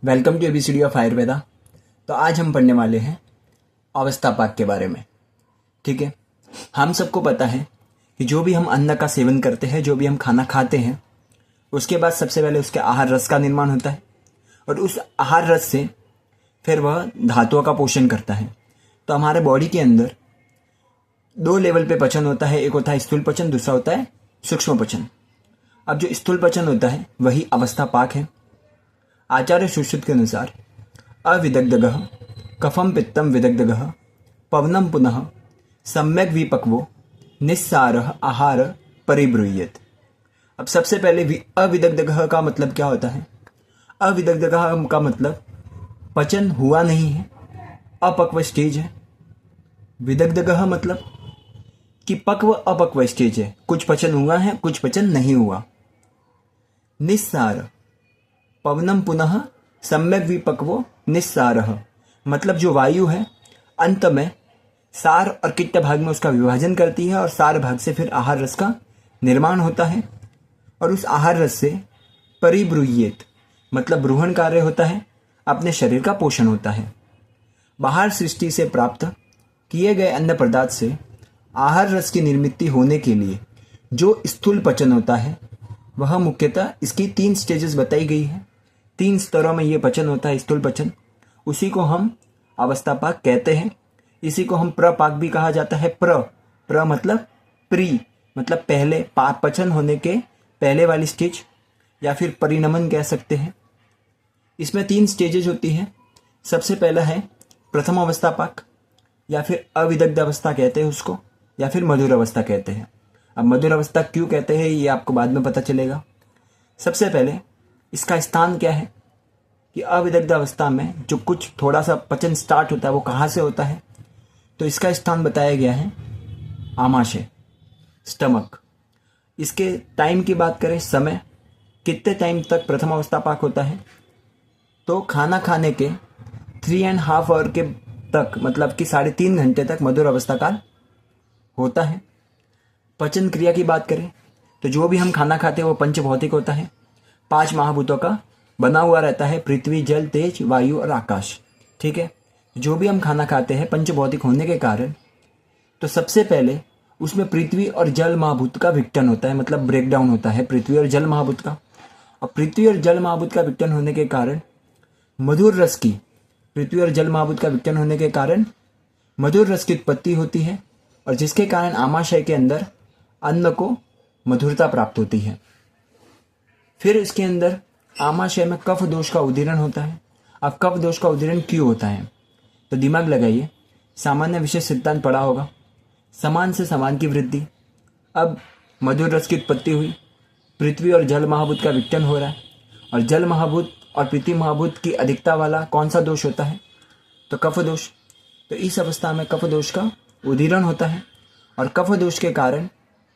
Welcome to ABCD of Ayurveda. तो आज हम पढ़ने वाले हैं अवस्था पाक के बारे में। ठीक है, हम सबको पता है कि जो भी हम अन्न का सेवन करते हैं, जो भी हम खाना खाते हैं, उसके बाद सबसे पहले उसके आहार रस का निर्माण होता है और उस आहार रस से फिर वह धातुओं का पोषण करता है। तो हमारे बॉडी के अंदर दो लेवल पे पचन होता है, एक होता है स्थूल पचन, दूसरा होता है सूक्ष्म पचन। अब जो स्थूल पचन होता है वही अवस्था पाक है। आचार्य सुश्रुत के अनुसार अविदग्धगः कफम पित्तम विदग्धगः पवनम पुनः सम्यक विपक्वो निस्सारः आहार परिब्रूयेत। अब सबसे पहले अविदग्धगः का मतलब क्या होता है? अविदग्धगः का मतलब पचन हुआ नहीं है, अपक्व स्टेज है। विदग्धगः मतलब कि पक्व अपक्व स्टेज है, कुछ पचन हुआ है, कुछ पचन नहीं हुआ। निस्सार पवनम पुनः सम्यक विपक्वो निस्सारः मतलब जो वायु है अंत में सार और किट्ट भाग में उसका विभाजन करती है और सार भाग से फिर आहार रस का निर्माण होता है और उस आहार रस से परिब्रूयेत मतलब ब्रूहण कार्य होता है, अपने शरीर का पोषण होता है। बाहर सृष्टि से प्राप्त किए गए अन्न पदार्थ से आहार रस की निर्मित होने के लिए जो स्थूल पचन होता है वह मुख्यतः इसकी 3 स्टेजेस बताई गई है। 3 स्तरों में यह पचन होता है, स्थूल पचन। उसी को हम अवस्था पाक कहते हैं। इसी को हम प्रपाक भी कहा जाता है। प्र मतलब प्री मतलब पहले, पचन होने के पहले वाली स्टेज, या फिर परिणमन कह सकते हैं। इसमें 3 स्टेजेस होती हैं। सबसे पहला है प्रथम अवस्था पाक, या फिर अविदग्ध अवस्था कहते हैं उसको, या फिर मधुर अवस्था कहते हैं। अब मधुर अवस्था क्यों कहते हैं ये आपको बाद में पता चलेगा। सबसे पहले इसका स्थान क्या है कि अविदग्ध अवस्था में जो कुछ थोड़ा सा पचन स्टार्ट होता है वो कहाँ से होता है, तो इसका स्थान बताया गया है आमाशय, स्टमक। इसके टाइम की बात करें, समय कितने टाइम तक प्रथम अवस्था पाक होता है, तो खाना खाने के 3.5 आवर के तक मतलब कि 3.5 घंटे तक मधुर अवस्था काल होता है। पचन क्रिया की बात करें तो जो भी हम खाना खाते हैं वो पंचभौतिक होता है, 5 महाभूतों का बना हुआ रहता है, पृथ्वी, जल, तेज, वायु और आकाश। ठीक है, जो भी हम खाना खाते हैं पंचभौतिक होने के कारण, तो सबसे पहले उसमें पृथ्वी और जल महाभूत का विघटन होता है, मतलब ब्रेकडाउन होता है पृथ्वी और जल महाभूत का। और पृथ्वी और जल महाभूत का विघटन होने के कारण मधुर रस की, पृथ्वी और जल महाभूत का विघटन होने के कारण मधुर रस की उत्पत्ति होती है और जिसके कारण आमाशय के अंदर अन्न को मधुरता प्राप्त होती है। फिर इसके अंदर आमाशय में कफ दोष का उदीरण होता है। अब कफ दोष का उदीरण क्यों होता है, तो दिमाग लगाइए, सामान्य विशेष सिद्धांत पढ़ा होगा, समान से समान की वृद्धि। अब मधुर रस की उत्पत्ति हुई, पृथ्वी और जल महाभूत का विघटन हो रहा है और जल महाभूत और पृथ्वी महाभूत की अधिकता वाला कौन सा दोष होता है, तो कफ दोष। तो इस अवस्था में कफ दोष का उदीरण होता है और कफ दोष के कारण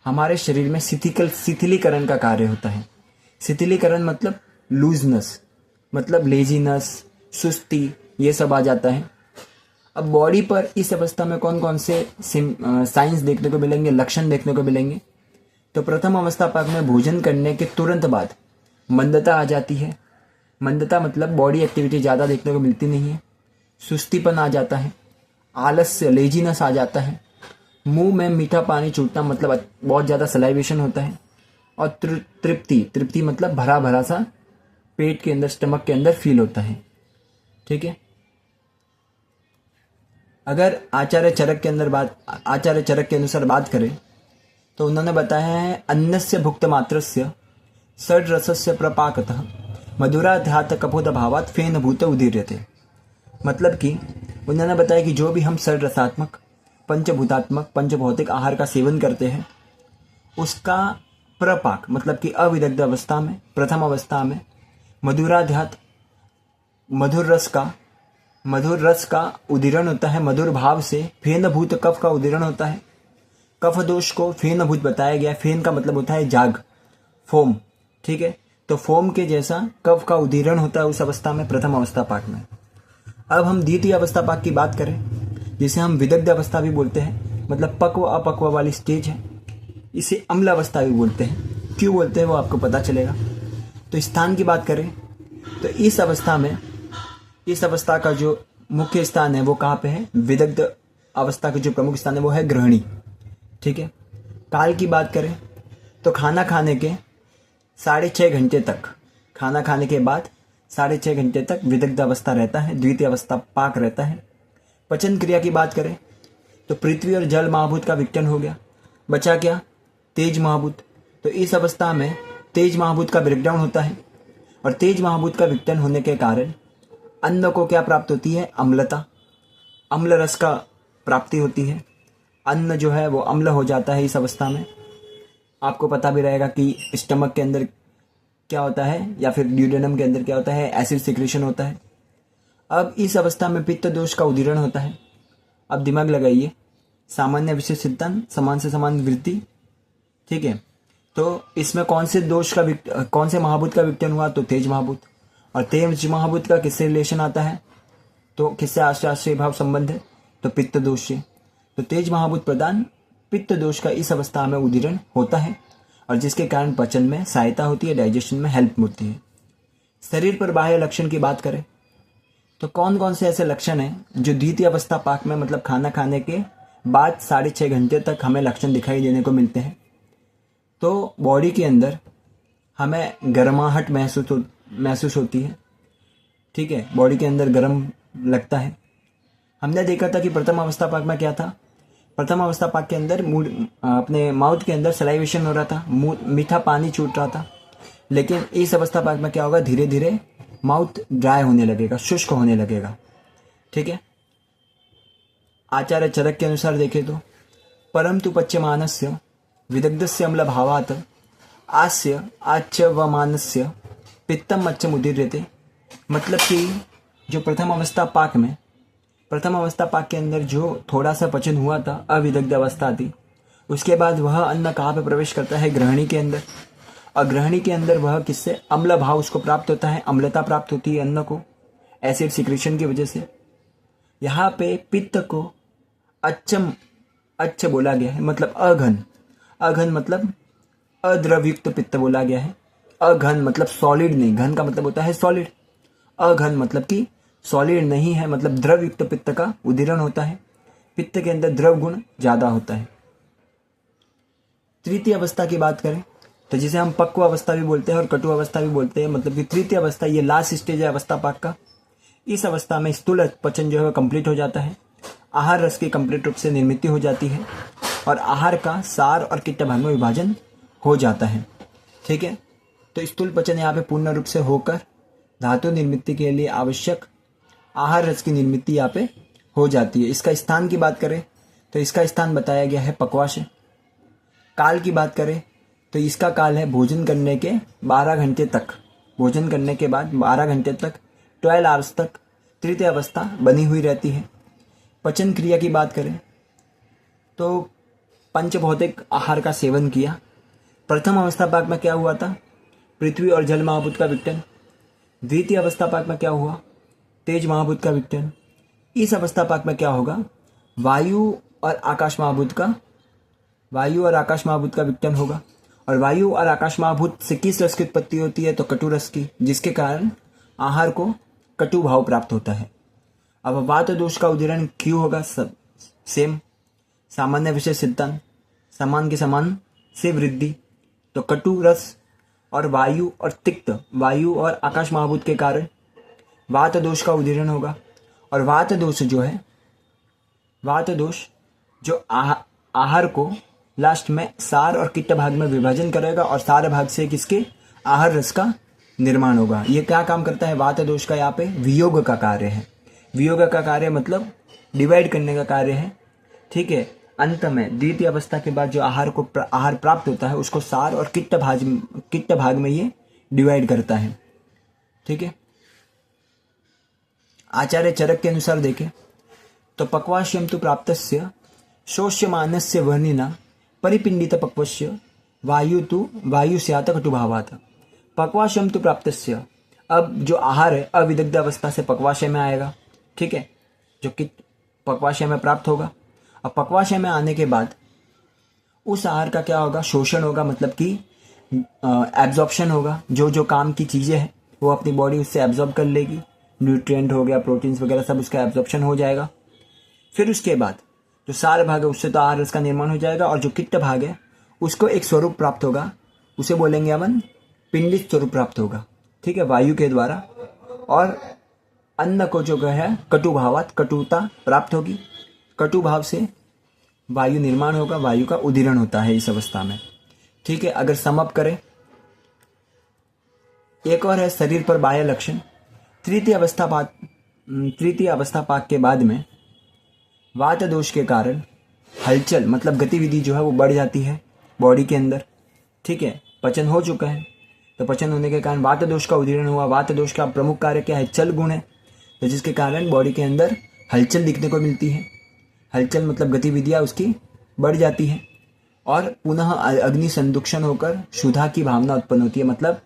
हमारे शरीर में शिथिलीकरण का कार्य होता है। शिथिलीकरण मतलब लूजनेस, मतलब लेजीनेस, सुस्ती, ये सब आ जाता है। अब बॉडी पर इस अवस्था में कौन कौन से साइंस देखने को मिलेंगे, लक्षण देखने को मिलेंगे, तो प्रथम अवस्था पाक में भोजन करने के तुरंत बाद मंदता आ जाती है। मंदता मतलब बॉडी एक्टिविटी ज़्यादा देखने को मिलती नहीं है, सुस्तीपन आ जाता है, आलस्य, लेजीनेस आ जाता है, मुंह में मीठा पानी छूटना मतलब बहुत ज़्यादा सलाइवेशन होता है, और तृप्ति मतलब भरा भरा सा पेट के अंदर, स्टमक के अंदर फील होता है। ठीक है, अगर आचार्य चरक के अनुसार बात करें तो उन्होंने बताया है अन्नस्य भुक्त मात्रस्य षड रसस्य प्रपाकतः मधुराध्यात कपोद भावात फेन भूत उदीर्यते। मतलब कि उन्होंने बताया कि जो भी हम षड रसात्मक, पंचभूतात्मक, पंचभौतिक आहार का सेवन करते हैं उसका प्रपाक मतलब कि अविदग्ध अवस्था में, प्रथम अवस्था में मधुराध्यात, मधुर रस का उदीरण होता है। मधुर भाव से फेनभूत कफ का उदीरण होता है। कफ दोष को फेनभूत बताया गया। फेन का मतलब होता है जाग, फोम। ठीक है, तो फोम के जैसा कफ का उदीरण होता है उस अवस्था में, प्रथम अवस्था पाक में। अब हम द्वितीय अवस्था पाक की बात करें, जिसे हम विदग्ध अवस्था भी बोलते हैं, मतलब पक्व अपक्व वाली स्टेज है। इसे अम्ल अवस्था भी बोलते हैं। क्यों बोलते हैं वो आपको पता चलेगा। तो स्थान की बात करें तो इस अवस्था में इस अवस्था का जो मुख्य स्थान है वो कहाँ पे है? विदग्ध अवस्था का जो प्रमुख स्थान है वो है ग्रहणी। ठीक है। काल की बात करें तो खाना खाने के 6.5 घंटे तक, खाना खाने के बाद 6.5 घंटे तक विदग्ध अवस्था रहता है, द्वितीय अवस्था पाक रहता है। पचन क्रिया की बात करें तो पृथ्वी और जल महाभूत का विघटन हो गया, बचा क्या? तेज महाभूत। तो इस अवस्था में तेज महाभूत का ब्रेकडाउन होता है और तेज महाभूत का विघटन होने के कारण अन्न को क्या प्राप्त होती है? अम्लता, अम्ल रस का प्राप्ति होती है। अन्न जो है वो अम्ल हो जाता है इस अवस्था में। आपको पता भी रहेगा कि स्टमक के अंदर क्या होता है या फिर ड्यूडेनम के अंदर क्या होता है? एसिड सिक्रेशन होता है। अब इस अवस्था में पित्त दोष का उदीरण होता है। अब दिमाग लगाइए, सामान्य विशेष सिद्धांत, समान से समान वृद्धि। ठीक है। तो इसमें कौन से महाभूत का विघटन हुआ? तो तेज महाभूत। और तेज महाभूत का किससे रिलेशन आता है? तो किससे आश्रय भाव संबंध है? तो पित्त दोष से। तो तेज महाभूत प्रदान पित्त दोष का इस अवस्था में उदीरण होता है और जिसके कारण पचन में सहायता होती है, डाइजेशन में हेल्प होती है। शरीर पर बाह्य लक्षण की बात करें तो कौन कौन से ऐसे लक्षण हैं जो द्वितीय अवस्था पाक में, मतलब खाना खाने के बाद 6.5 घंटे तक हमें लक्षण दिखाई देने को मिलते हैं? तो बॉडी के अंदर हमें गर्माहट महसूस होती है। ठीक है। बॉडी के अंदर गर्म लगता है। हमने देखा था कि प्रथम अवस्था पाक में क्या था? प्रथम अवस्था पाक के अंदर अपने माउथ के अंदर सलाइवेशन हो रहा था, मीठा पानी छूट रहा था। लेकिन इस अवस्था पाक में क्या होगा? धीरे धीरे माउथ ड्राई होने लगेगा, शुष्क होने लगेगा। ठीक है। आचार्य चरक के अनुसार देखें तो परम तु पच्यमानस्य विदग्धस्य अम्ल भावात् आस्य आच्यवमानस्य पित्तम मच्चम उदीर्यते। मतलब कि जो प्रथम अवस्था पाक के अंदर जो थोड़ा सा पचन हुआ था, अविदग्ध अवस्था थी, उसके बाद वह अन्न कहाँ पे प्रवेश करता है? ग्रहणी के अंदर। और ग्रहणी के अंदर वह किससे? अम्ल भाव उसको प्राप्त होता है, अम्लता प्राप्त होती है अन्न को, एसिड सिक्रेशन की वजह से। यहाँ पे पित्त को अच्छ बोला गया है, मतलब अघन मतलब अद्रवयुक्त पित्त बोला गया है। अघन मतलब सॉलिड नहीं, घन का मतलब होता है सॉलिड। अघन मतलब कि सॉलिड नहीं है, मतलब द्रवयुक्त पित्त का उदीरण होता है। पित्त के अंदर द्रव गुण ज्यादा होता है। तृतीय अवस्था की बात करें तो जिसे हम पक्व अवस्था भी बोलते हैं और कटु अवस्था भी बोलते हैं, मतलब कि तृतीय अवस्था ये लास्ट स्टेज है अवस्था पाक का। इस अवस्था में स्थूल पचन जो है कंप्लीट हो जाता है, आहार रस की कंप्लीट रूप से निर्मित हो जाती है और आहार का सार और किट्ट भाग में विभाजन हो जाता है। ठीक है। तो स्थूल पचन यहाँ पे पूर्ण रूप से होकर धातु निर्मित के लिए आवश्यक आहार रस की निर्मित यहाँ पे हो जाती है। इसका स्थान की बात करें तो इसका स्थान बताया गया है पक्वाशय। काल की बात करें तो इसका काल है भोजन करने के 12 घंटे तक, भोजन करने के बाद 12 घंटे तक, 12 आवर्स तक तृतीय अवस्था बनी हुई रहती है। पचन क्रिया की बात करें तो पंचभौतिक आहार का सेवन किया। प्रथम अवस्था पाक में क्या हुआ था? पृथ्वी और जल महाभूत का विघटन। द्वितीय अवस्था पाक में क्या हुआ? तेज महाभूत का विघटन। इस अवस्था पाक में क्या होगा? वायु और आकाश महाभूत का विघटन होगा। और वायु और आकाश महाभूत से किस रस की उत्पत्ति होती है? तो कटु रस की, जिसके कारण आहार को कटु भाव प्राप्त होता है। अब वात दोष का उदीरण क्यों होगा? सब सेम, सामान्य विशेष सिद्धांत, समान के समान से वृद्धि। तो कटु रस और वायु और तिक्त, वायु और आकाश महाभूत के कारण वात दोष का उदीरण होगा। और वात दोष जो आहार को लास्ट में सार और किट्ट भाग में विभाजन करेगा और सार भाग से किसके? आहार रस का निर्माण होगा। ये क्या काम करता है? वात दोष का यहाँ पे वियोग का कार्य है। वियोग का कार्य मतलब डिवाइड करने का कार्य है। ठीक है। अंत में द्वितीय अवस्था के बाद जो आहार प्राप्त होता है उसको सार और किट्ट भाग में ये डिवाइड करता है। ठीक है। आचार्य चरक के अनुसार देखें तो पक्वाश्यम तु प्राप्तस्य शोष्यमानस्य वर्णिना परिपिंडित पक्वस्य वायु स्यात् कटुभावात्। पक्वाशयम तु प्राप्तस्य, अब जो आहार है अविदग्ध अवस्था से पक्वाशय में आएगा। ठीक है। जो कि पक्वाशय में प्राप्त होगा। अब पक्वाशय में आने के बाद उस आहार का क्या होगा? शोषण होगा, मतलब कि एब्जॉर्प्शन होगा। जो काम की चीजें हैं वो अपनी बॉडी उससे एब्जॉर्ब कर लेगी। न्यूट्रिएंट हो गया, प्रोटीन्स वगैरह सब उसका एब्जॉर्प्शन हो जाएगा। फिर उसके बाद जो सार भाग है उससे तो आहार रस का निर्माण हो जाएगा, और जो किट्ट भाग है उसको एक स्वरूप प्राप्त होगा, उसे बोलेंगे अपन पिंडित स्वरूप प्राप्त होगा, ठीक है, वायु के द्वारा। और अन्न को जो है कटुभावात कटुता प्राप्त होगी, कटुभाव से वायु निर्माण होगा, वायु का उदीरण होता है इस अवस्था में, ठीक है। अगर समअप करें, एक और है शरीर पर बाह्य लक्षण। तृतीय अवस्था पाक के बाद में वात दोष के कारण हलचल मतलब गतिविधि जो है वो बढ़ जाती है बॉडी के अंदर, ठीक है। पचन हो चुका है, तो पचन होने के कारण वात दोष का उदीरण हुआ। वात दोष का प्रमुख कार्य क्या है? चल गुण है, तो जिसके कारण बॉडी के अंदर हलचल दिखने को मिलती है। हलचल मतलब गतिविधियाँ उसकी बढ़ जाती है, और पुनः अग्नि संदुक्षण होकर क्षुधा की भावना उत्पन्न होती है, मतलब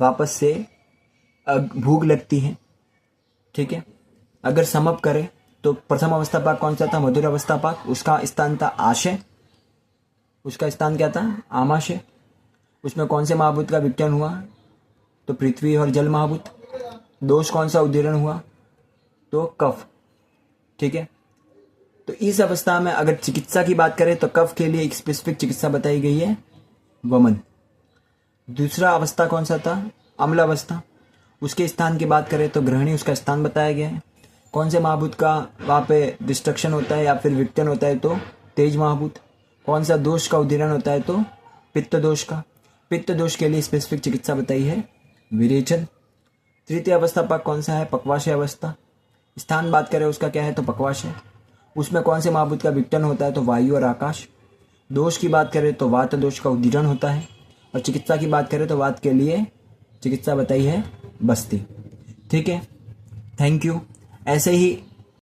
वापस से भूख लगती है, ठीक है। अगर समअप करें तो प्रथम अवस्था पाक कौन सा था? मधुर अवस्था पाक। उसका स्थान था आशय, उसका स्थान क्या था? आमाशय। उसमें कौन से महाभूत का विज्ञान हुआ? तो पृथ्वी और जल महाभूत। दोष कौन सा उदीरण हुआ? तो कफ, ठीक है। तो इस अवस्था में अगर चिकित्सा की बात करें तो कफ के लिए एक स्पेसिफिक चिकित्सा बताई गई है, वमन। दूसरा अवस्था कौन सा था? अम्ल अवस्था। उसके स्थान की बात करें तो ग्रहणी, उसका स्थान बताया गया है। कौन से महाभूत का वहाँ पे डिस्ट्रक्शन होता है या फिर विघटन होता है? तो तेज महाभूत। कौन सा दोष का उदीरण होता है? तो पित्त दोष का। पित्त दोष के लिए स्पेसिफिक चिकित्सा बताई है, विरेचन। तृतीय अवस्था पाक कौन सा है? पक्वाशय अवस्था। स्थान बात करें उसका क्या है? तो पक्वाशय। उसमें कौन से महाभूत का विघटन होता है? तो वायु और आकाश। दोष की बात करें तो वात दोष का उदीरण होता है, और चिकित्सा की बात करें तो वात के लिए चिकित्सा बताई है बस्ती, ठीक है। Thank you. ऐसे ही